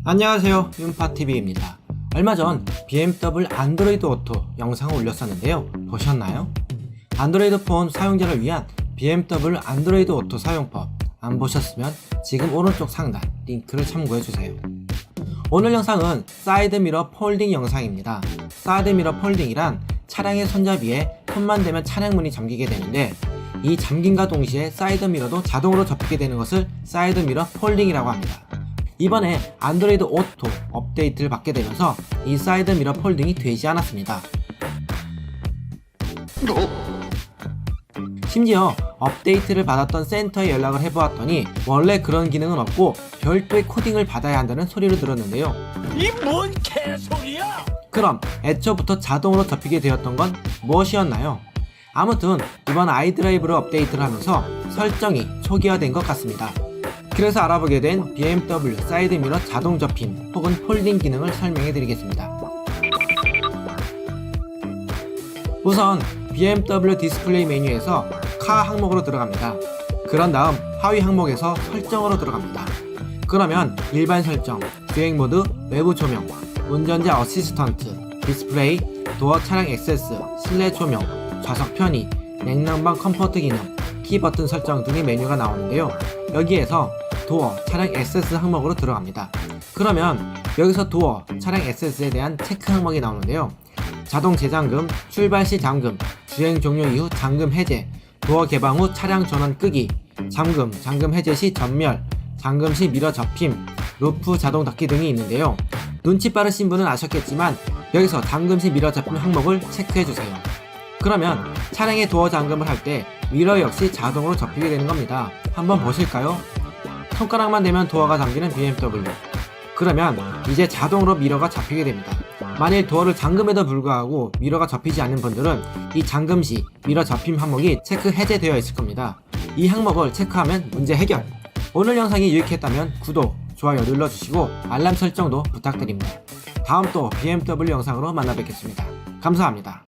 안녕하세요, 윤파TV입니다. 얼마 전 BMW 안드로이드 오토 영상을 올렸었는데요. 보셨나요? 안드로이드 폰 사용자를 위한 BMW 안드로이드 오토 사용법 안 보셨으면 지금 오른쪽 상단 링크를 참고해주세요. 오늘 영상은 사이드미러 폴딩 영상입니다. 사이드미러 폴딩이란 차량의 손잡이에 손만 대면 차량문이 잠기게 되는데, 이 잠김과 동시에 사이드미러도 자동으로 접히게 되는 것을 사이드미러 폴딩이라고 합니다. 이번에 안드로이드 오토 업데이트를 받게 되면서 이 사이드미러 폴딩이 되지 않았습니다. 심지어 업데이트를 받았던 센터에 연락을 해보았더니 원래 그런 기능은 없고 별도의 코딩을 받아야 한다는 소리를 들었는데요. 이 뭔 개소리야! 그럼 애초부터 자동으로 접히게 되었던 건 무엇이었나요? 아무튼 이번 아이드라이브를 업데이트를 하면서 설정이 초기화된 것 같습니다. 그래서 알아보게 된 BMW 사이드미러 자동 접힘 혹은 폴딩 기능을 설명해 드리겠습니다. 우선 BMW 디스플레이 메뉴에서 카 항목으로 들어갑니다. 그런 다음 하위 항목에서 설정으로 들어갑니다. 그러면 일반 설정, 주행 모드, 외부 조명, 운전자 어시스턴트, 디스플레이, 도어 차량 액세스, 실내 조명, 좌석 편의, 냉난방 컴포트 기능, 키 버튼 설정 등의 메뉴가 나오는데요. 여기에서 도어 차량 액세스 항목으로 들어갑니다. 그러면 여기서 도어 차량 액세스에 대한 체크 항목이 나오는데요. 자동 재잠금, 출발 시 잠금, 주행 종료 이후 잠금 해제, 도어 개방 후 차량 전원 끄기, 잠금 해제 시 전멸, 잠금 시 미러 접힘, 루프 자동 닫기 등이 있는데요. 눈치 빠르신 분은 아셨겠지만 여기서 잠금 시 미러 접힘 항목을 체크해주세요. 그러면 차량의 도어 잠금을 할 때 미러 역시 자동으로 접히게 되는 겁니다. 한번 보실까요? 손가락만 대면 도어가 잠기는 BMW. 그러면 이제 자동으로 미러가 잡히게 됩니다. 만일 도어를 잠금에도 불구하고 미러가 접히지 않는 분들은 이 잠금 시 미러 접힘 항목이 체크 해제되어 있을 겁니다. 이 항목을 체크하면 문제 해결! 오늘 영상이 유익했다면 구독, 좋아요 눌러주시고 알람 설정도 부탁드립니다. 다음 또 BMW 영상으로 만나 뵙겠습니다. 감사합니다.